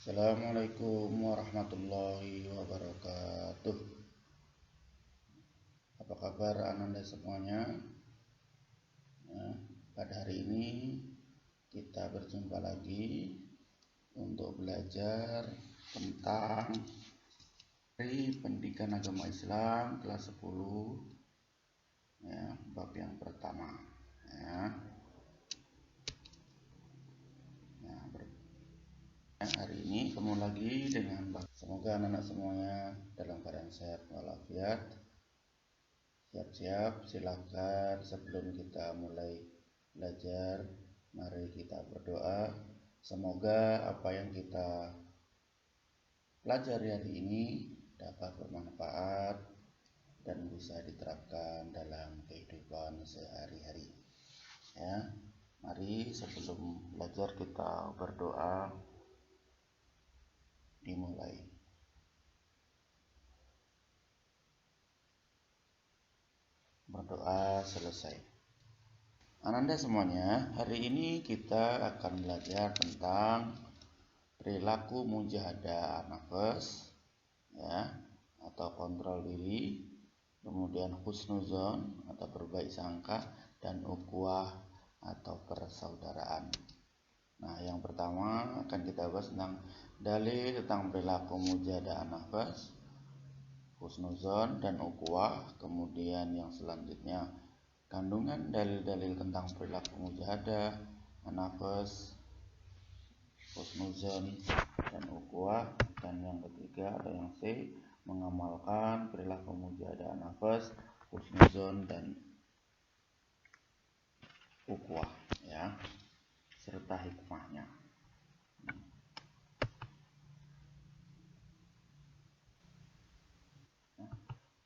Assalamualaikum warahmatullahi wabarakatuh. Apa kabar Ananda semuanya? Nah, pada hari ini kita berjumpa lagi untuk belajar tentang pendidikan agama Islam kelas 10 ya, bab yang pertama ya. Hari ini ketemu lagi dengan semoga anak-anak semuanya dalam keadaan sehat walafiat. Siap-siap, silakan sebelum kita mulai belajar, mari kita berdoa. Semoga apa yang kita pelajari hari ini dapat bermanfaat dan bisa diterapkan dalam kehidupan sehari-hari. Ya, mari sebelum belajar kita berdoa. Dimulai. Berdoa selesai. Ananda semuanya, hari ini kita akan belajar tentang perilaku mujahadah nafas ya, atau kontrol diri, kemudian husnuzon atau berbaik sangka, dan ukhuwah atau persaudaraan. Nah, yang pertama akan kita bahas tentang dalil tentang perilaku mujahadah nafas, husnuzon, dan ukhuwah. Kemudian yang selanjutnya kandungan dalil-dalil tentang perilaku mujahadah nafas, husnuzon, dan ukhuwah. Dan yang ketiga atau yang C, mengamalkan perilaku mujahadah nafas, husnuzon, dan ukhuwah ya, serta hikmahnya.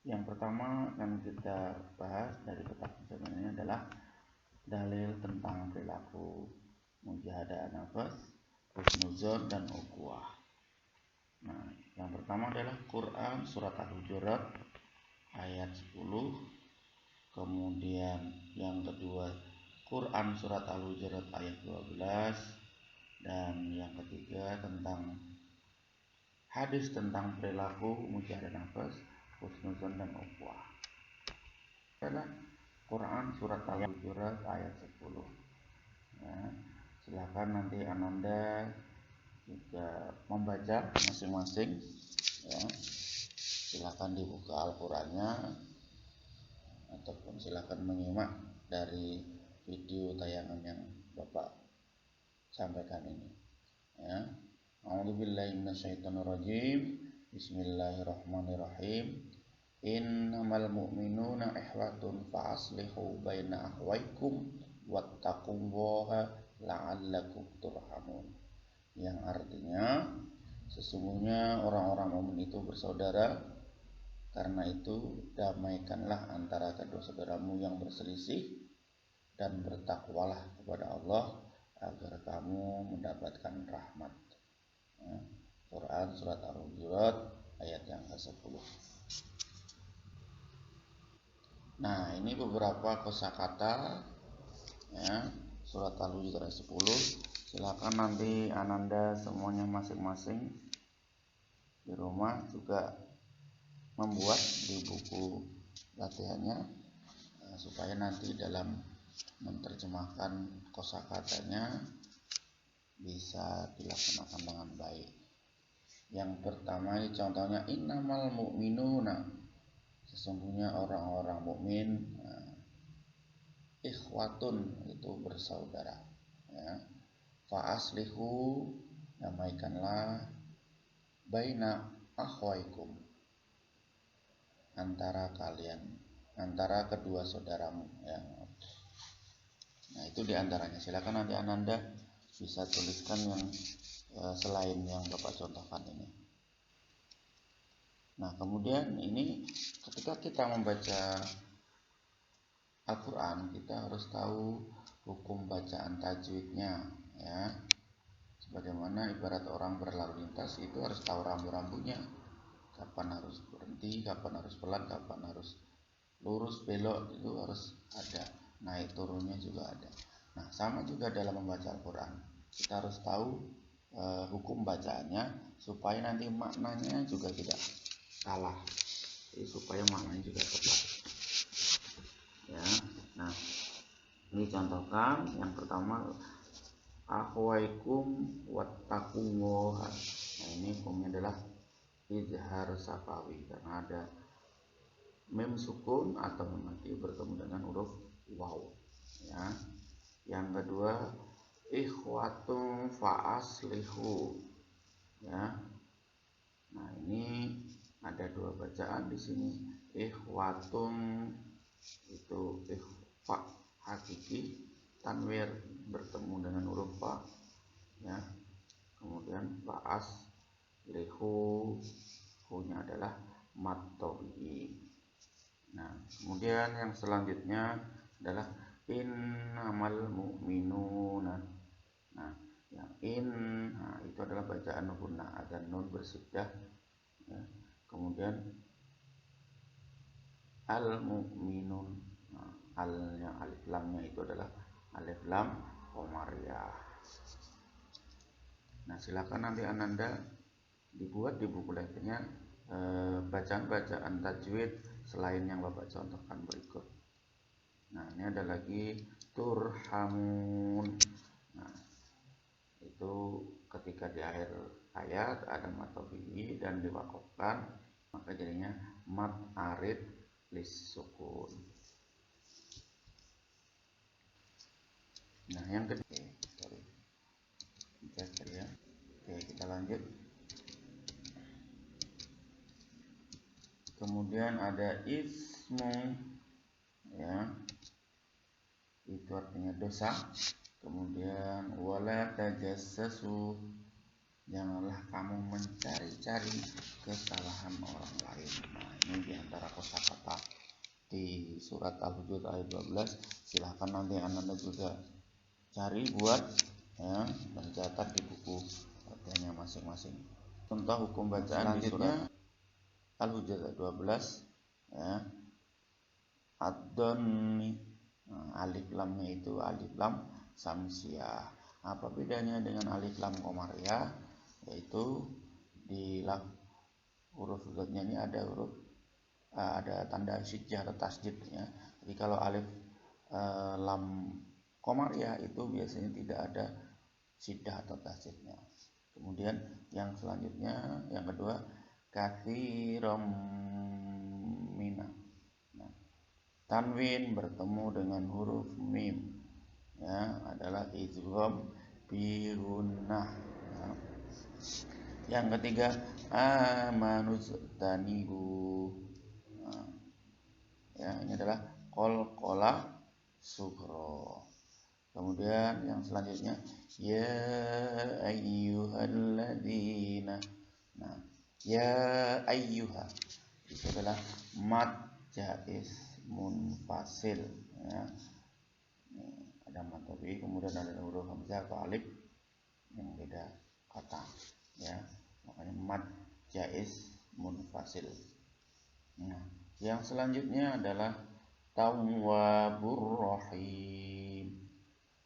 Yang pertama akan kita bahas dari kitab sebenarnya adalah dalil tentang perilaku mujahadah nafas, husnuzon, dan ukhuwah. Nah, yang pertama adalah Quran surat Al-Hujurat ayat 10. Kemudian yang kedua Quran surat Al-Hujurat ayat 12. Dan yang ketiga tentang hadis tentang perilaku mujahadah nafas, husnuzon, dan ukhuwah adalah Quran surat Al-Hujurat ayat 10 ya. Silakan nanti Ananda juga membaca masing-masing ya. Silakan dibuka Al-Qurannya ataupun silakan menyimak dari video tayangan yang Bapak sampaikan ini ya. A'udzubillahi minasyaitonirrajim. Bismillahirrahmanirrahim. Innamal mu'minuna ikhwatun fa aslihu baina akhwaikum wattaqullaha la'allakum turhamun. Yang artinya sesungguhnya orang-orang mukmin itu bersaudara, karena itu damaikanlah antara kedua saudaramu yang berselisih dan bertakwalah kepada Allah agar kamu mendapatkan rahmat. Quran surat Al-Hujurat ayat yang ke-10. Nah, ini beberapa kosakata ya, surat Al-Hujurat ayat 10. Silakan nanti Ananda semuanya masing-masing di rumah juga membuat di buku latihannya supaya nanti dalam menerjemahkan kosakatanya bisa dilaksanakan dengan baik. Yang pertama contohnya innamal mu'minuna, sesungguhnya orang-orang mukmin, ikhwatun itu bersaudara ya. Fa aslihu, damaikanlah, baina akhwaikum, antara kalian, antara kedua saudaramu ya. Nah, itu diantaranya. Silakan nanti Ananda bisa tuliskan yang selain yang Bapak contohkan ini. Nah, kemudian ini ketika kita membaca Al-Quran, kita harus tahu hukum bacaan tajwidnya ya. Sebagaimana ibarat orang berlalu lintas itu harus tahu rambu-rambunya, kapan harus berhenti, kapan harus pelan, kapan harus lurus, belok, itu harus ada. Naik turunnya juga ada. Nah, sama juga dalam membaca Al-Quran, kita harus tahu hukum bacaannya supaya nanti maknanya juga tidak salah. Jadi supaya maknanya juga tepat. Ya. Nah, ini contohkan yang pertama akhwaikum wattaqullah. Nah, ini hukumnya adalah izhar safawi karena ada mim sukun atau mim mati bertemu dengan huruf waw. Ya. Yang kedua ikhwatun fa'aslihu. Ya. Nah, ini ada dua bacaan di sini. Ikhwatun itu ikhfa hakiki tanwir bertemu dengan huruf fa. Ya. Kemudian fa'as lihu, hu-nya adalah mat tabi'i. Nah, kemudian yang selanjutnya adalah innamal mu'minuna. Nah, yang itu adalah bacaan gunnah, ada nun bersyiddah. Ya. Kemudian al mu'minun. Nah, alnya alif lamnya itu adalah alif lam qamariyah. Nah, silakan nanti Ananda dibuat di buku lekturnya bacaan-bacaan tajwid selain yang Bapak contohkan berikut. Nah, ini ada lagi turhamun. Nah, itu ketika di akhir ayat ada mat tabi'i dan diwakafkan, maka jadinya mat arid lis sukun. Nah, yang kedua, ya. Oke, kita lanjut. Kemudian ada ismu, ya, itu artinya dosa. Kemudian wala tajassasu, janganlah kamu mencari-cari kesalahan orang lain. Nah, ini diantara kosakata di surat Al-Hujurat ayat 12. Silahkan nanti Anda juga cari buat, ya, dan catat di buku latihannya masing-masing. Contoh hukum bacaan di surat Al-Hujurat ayat 12, ya. Ad-donni, alif lamnya itu alif lam samsiah. Apa bedanya dengan alif lam qamariyah? Yaitu di huruf Z-nya ini ada ada tanda syiddah atau tasdid, ya. Jadi kalau alif lam qamariyah itu biasanya tidak ada syiddah atau tasdidnya. Kemudian yang selanjutnya, yang kedua katsiram mina. Nah, tanwin bertemu dengan huruf mim, ya, adalah idgham bi gunnah. Ya. Yang ketiga amanustanibu. Nah, ya, ini adalah qalqalah sughra. Kemudian yang selanjutnya ya ayyuhalladzina. Nah, ya ayyuha itu adalah mad jaiz munfasil, ya. Ada mad tabi'i, kemudian ada huruf hamzah atau alif yang beda kata, ya, makanya mad jaiz munfasil. Nah, yang selanjutnya adalah tawwabur rahim.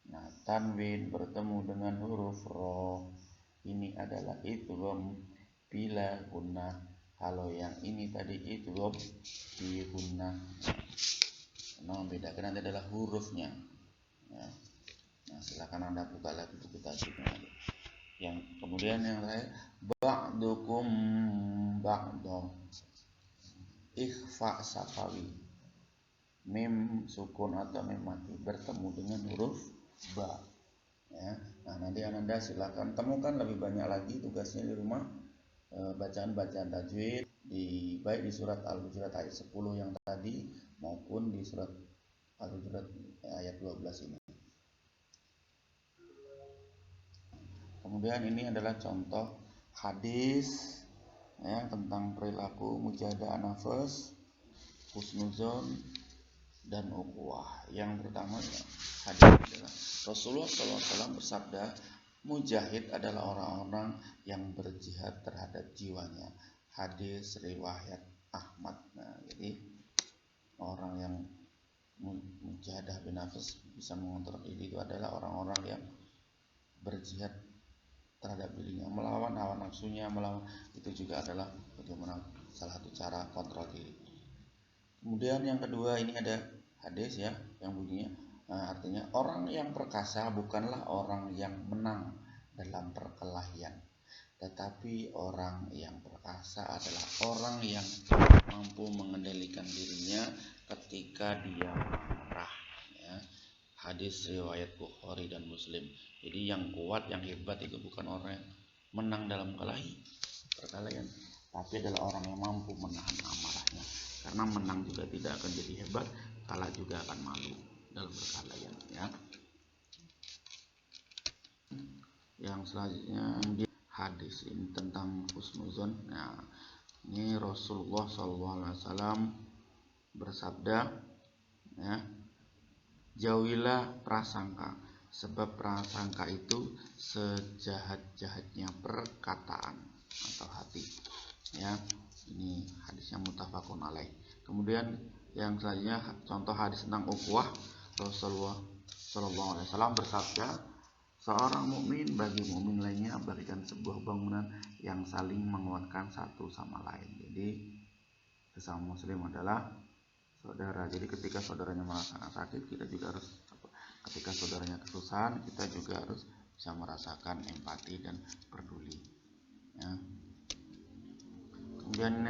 Nah, tanwin bertemu dengan huruf ro, ini adalah idgham bila gunnah. Kalau yang ini tadi idgham bi gunnah. Nah, membedakan nanti adalah hurufnya, ya. Nah, silakan Anda buka lagi buku tajwidnya. Yang kemudian yang terakhir ba'dukum ba'dha, ikhfa safawi, mim sukun atau mim mati bertemu dengan huruf ba, ya. Nah, nanti Anda silakan temukan lebih banyak lagi tugasnya di rumah, bacaan-bacaan tajwid baik di surat Al-Hujurat ayat 10 yang tadi maupun di surat Al-Hujurat ayat 12 ini. Kemudian ini adalah contoh hadis, ya, tentang perilaku mujahadah nafas, husnuzon dan ukhuwah. Yang pertama, ya, hadis adalah Rasulullah SAW bersabda, mujahid adalah orang-orang yang berjihad terhadap jiwanya. Hadis riwayat Ahmad. Nah, jadi orang yang mujahadah binafas bisa mengontrol diri itu adalah orang-orang yang berjihad terhadap dirinya, melawan hawa nafsunya, melawan itu juga adalah bagaimana salah satu cara kontrol diri. Kemudian yang kedua ini ada hadis ya yang bunyinya artinya orang yang perkasa bukanlah orang yang menang dalam perkelahian, tetapi orang yang perkasa adalah orang yang mampu mengendalikan dirinya ketika dia marah ya. Hadis riwayat Bukhari dan Muslim. Jadi yang kuat, yang hebat itu bukan orang yang menang dalam perkelahian, tapi adalah orang yang mampu menahan amarahnya. Karena menang juga tidak akan jadi hebat, kalah juga akan malu dalam perkelahian ya. Yang selanjutnya hadis ini tentang husnuzon. Nah, ini Rasulullah SAW bersabda ya, jauhilah prasangka, sebab prasangka itu sejahat-jahatnya perkataan atau hati ya. Ini hadisnya muttafaqun alaih. Kemudian yang selanjutnya contoh hadis tentang ukhuwah. Rasulullah SAW bersabda, seorang mukmin bagi mukmin lainnya bagikan sebuah bangunan yang saling menguatkan satu sama lain. Jadi sesama muslim adalah saudara. Jadi ketika saudaranya merasakan sakit, kita juga harus, ketika saudaranya kesusahan, kita juga harus bisa merasakan empati dan peduli ya. Kemudian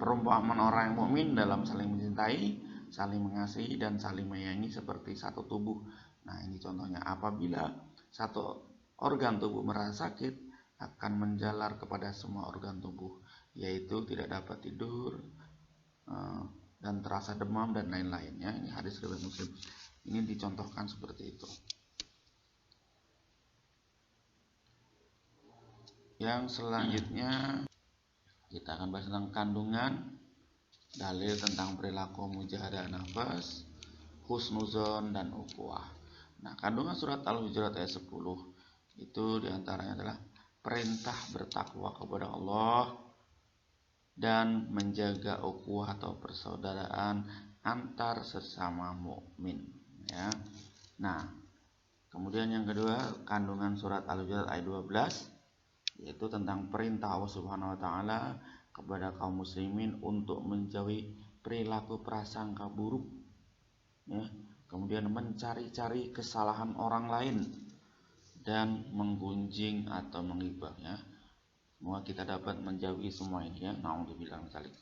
perumpamaan orang yang mukmin dalam saling mencintai, saling mengasihi dan saling menyayangi seperti satu tubuh. Nah, ini contohnya, apabila satu organ tubuh merasa sakit, akan menjalar kepada semua organ tubuh, yaitu tidak dapat tidur dan terasa demam dan lain-lainnya. Ini hadis riwayat Muslim. Ini dicontohkan seperti itu. Yang selanjutnya kita akan bahas tentang kandungan dalil tentang perilaku mujahadah nafas, husnuzon dan ukhuwah. Nah, kandungan surat Al-Hujurat ayat 10 itu diantaranya adalah perintah bertakwa kepada Allah dan menjaga ukhuwah atau persaudaraan antar sesama mukmin ya. Nah, kemudian yang kedua kandungan surat Al-Hujurat ayat 12 yaitu tentang perintah Allah Subhanahu wa taala kepada kaum muslimin untuk menjauhi perilaku prasangka buruk ya. Kemudian mencari-cari kesalahan orang lain dan menggunjing atau menghibah ya. Semoga kita dapat menjauhi semua ini ya. Nauzubillah min dzalik.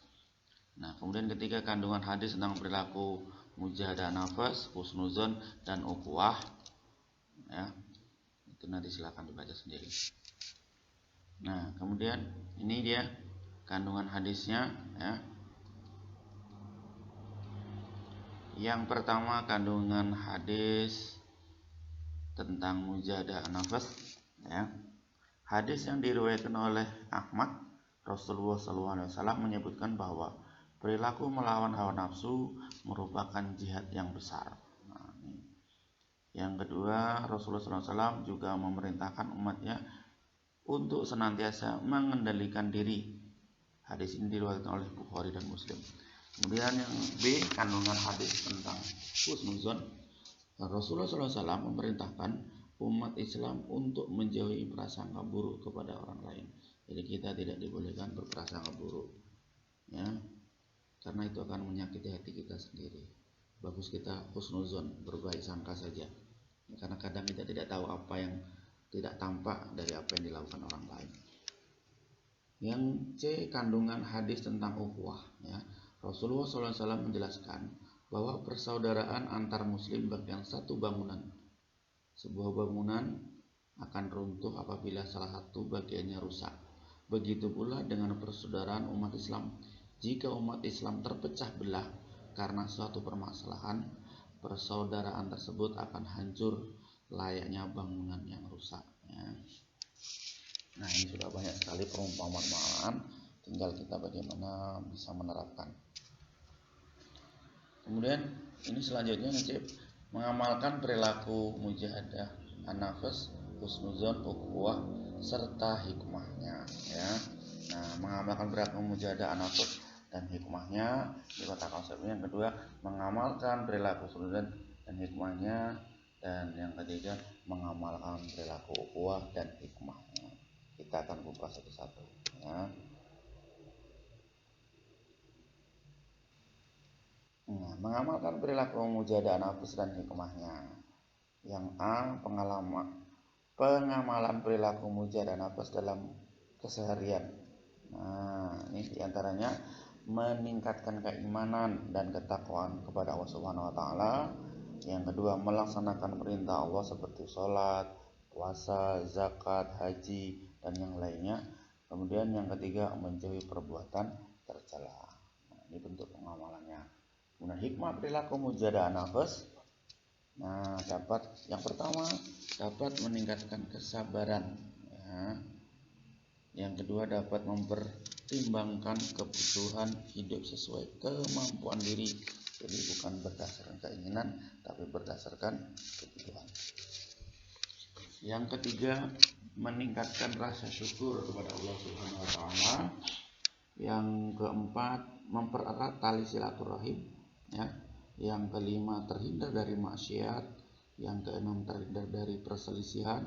Nah, kemudian ketiga kandungan hadis tentang perilaku mujahadah nafas, husnuzon dan ukhuwah ya. Itu nanti silakan dibaca sendiri. Nah, kemudian ini dia kandungan hadisnya ya. Yang pertama kandungan hadis tentang mujahadah nafas ya. Hadis yang diriwayatkan oleh Ahmad, Rasulullah SAW menyebutkan bahwa perilaku melawan hawa nafsu merupakan jihad yang besar. Nah, ini. Yang kedua, Rasulullah SAW juga memerintahkan umatnya untuk senantiasa mengendalikan diri. Hadis ini diriwayatkan oleh Bukhari dan Muslim. Kemudian yang B, kandungan hadis tentang husnuzon. Rasulullah SAW memerintahkan umat Islam untuk menjauhi prasangka buruk kepada orang lain. Jadi kita tidak dibolehkan berprasangka buruk ya, karena itu akan menyakiti hati kita sendiri. Bagus kita husnuzon, berbaik sangka saja ya, karena kadang kita tidak tahu apa yang tidak tampak dari apa yang dilakukan orang lain. Yang C, kandungan hadis tentang ukhuwah ya. Rasulullah SAW menjelaskan bahwa persaudaraan antar muslim bagian satu bangunan. Sebuah bangunan akan runtuh apabila salah satu bagiannya rusak. Begitu pula dengan persaudaraan umat Islam. Jika umat Islam terpecah belah karena suatu permasalahan, persaudaraan tersebut akan hancur layaknya bangunan yang rusak ya. Nah, ini sudah banyak sekali perumpamaan, tinggal kita bagaimana bisa menerapkan. Kemudian ini selanjutnya ngecip mengamalkan perilaku mujahadah an-nafas, husnuzon, ukhuwah serta hikmahnya ya. Nah, mengamalkan perilaku mujahadah an-nafas dan hikmahnya di kota konsepnya. Yang kedua, mengamalkan perilaku husnuzon dan hikmahnya. Dan yang ketiga, mengamalkan perilaku ukhuwah dan hikmahnya. kita akan kupas satu-satu ya. Nah, mengamalkan perilaku mujahadah nafs dan hikmahnya. Yang A, pengamalan perilaku mujahadah nafs dalam keseharian. Nah, ini diantaranya meningkatkan keimanan dan ketakwaan kepada Allah Subhanahu wa taala. Yang kedua, melaksanakan perintah Allah seperti sholat, puasa, zakat, haji, dan yang lainnya. Kemudian yang ketiga, menjauhi perbuatan tercela. Nah, ini bentuk pengamalannya. Kemudian hikmah perilaku mujahadah nafs. Nah, yang pertama dapat meningkatkan kesabaran ya. Yang kedua dapat mempertimbangkan kebutuhan hidup sesuai kemampuan diri. Jadi bukan berdasarkan keinginan, tapi berdasarkan kebutuhan. Yang ketiga, meningkatkan rasa syukur kepada Allah Subhanahu wa taala. Yang keempat, mempererat tali silaturahim ya. Yang kelima, terhindar dari maksiat. Yang keenam, terhindar dari perselisihan.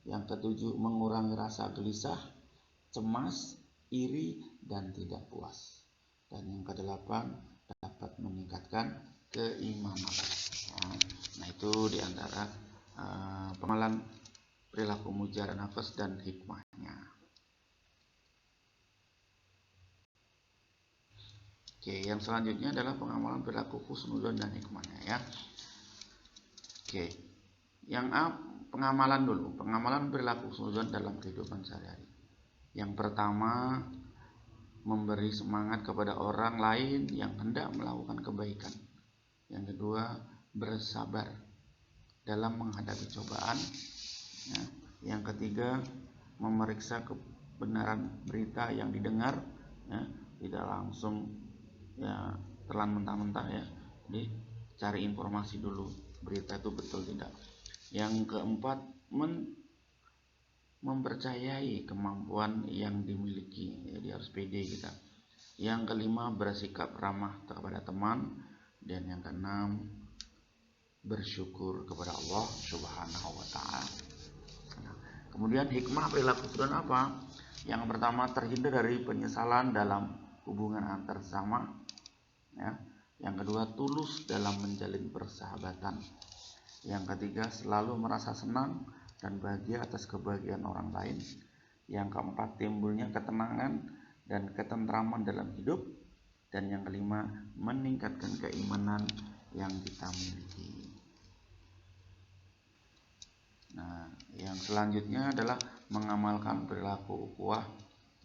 Yang ketujuh, mengurangi rasa gelisah, cemas, iri, dan tidak puas. Dan yang kedelapan, dapat meningkatkan keimanan. Nah, itu diantara pengamalan perilaku mujahadah nafs dan hikmahnya. Oke, yang selanjutnya adalah pengamalan perilaku husnudzon dan hikmahnya ya. Oke, yang A, pengamalan dulu. Pengamalan perilaku husnudzon dalam kehidupan sehari-hari. Yang pertama, memberi semangat kepada orang lain yang hendak melakukan kebaikan. Yang kedua, bersabar dalam menghadapi cobaan ya. Yang ketiga, memeriksa kebenaran berita yang didengar ya. Tidak langsung ya telan mentah-mentah ya. Jadi cari informasi dulu, berita itu betul tidak. Yang keempat, mempercayai kemampuan yang dimiliki. Jadi harus pede kita. Yang kelima, bersikap ramah kepada teman. Dan yang keenam, bersyukur kepada Allah Subhanahu wa taala. Nah, kemudian hikmah perilaku husnudzon apa? Yang pertama, terhindar dari penyesalan dalam hubungan antar sesama ya. Yang kedua, tulus dalam menjalin persahabatan. Yang ketiga, selalu merasa senang dan bahagia atas kebahagiaan orang lain. Yang keempat, timbulnya ketenangan dan ketentraman dalam hidup. Dan yang kelima, meningkatkan keimanan yang kita miliki. Nah, yang selanjutnya adalah mengamalkan perilaku ukhuwah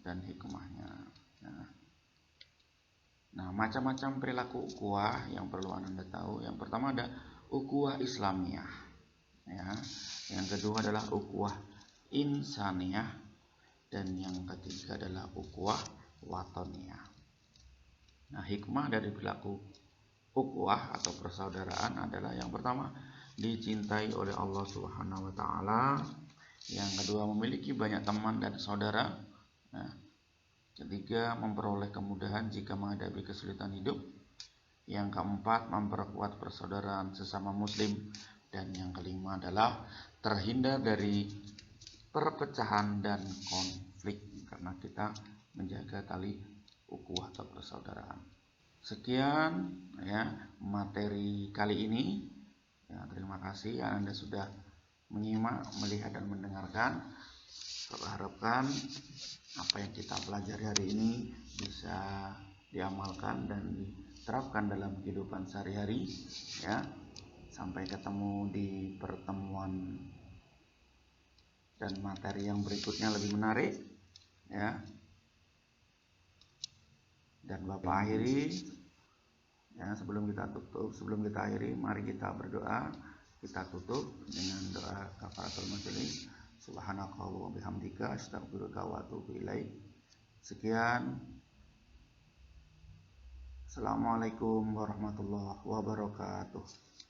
dan hikmahnya. Nah, macam-macam perilaku ukhuwah yang perlu Anda tahu. Yang pertama ada ukhuwah Islamiyah ya. Yang kedua adalah ukhuwah insaniyah, dan yang ketiga adalah ukhuwah watoniyah. Nah, hikmah dari perilaku ukhuwah atau persaudaraan adalah yang pertama, dicintai oleh Allah Subhanahu wa taala. Yang kedua, memiliki banyak teman dan saudara. Nah, ketiga, memperoleh kemudahan jika menghadapi kesulitan hidup. Yang keempat, memperkuat persaudaraan sesama muslim. Dan yang kelima adalah terhindar dari perpecahan dan konflik karena kita menjaga tali ukhuwah atau persaudaraan. Sekian ya materi kali ini. Ya, terima kasih Anda sudah menyimak, melihat dan mendengarkan. Saya harapkan apa yang kita pelajari hari ini bisa diamalkan dan diterapkan dalam kehidupan sehari-hari ya. Sampai ketemu di pertemuan dan materi yang berikutnya lebih menarik ya. Dan Bapak akhiri ya, sebelum kita akhiri, mari kita berdoa. Kita tutup dengan doa kafaratul majelis. Subhanakallahumma wa bihamdika astaghfiruka wa atubu ilaik. Sekian. Assalamualaikum warahmatullahi wabarakatuh.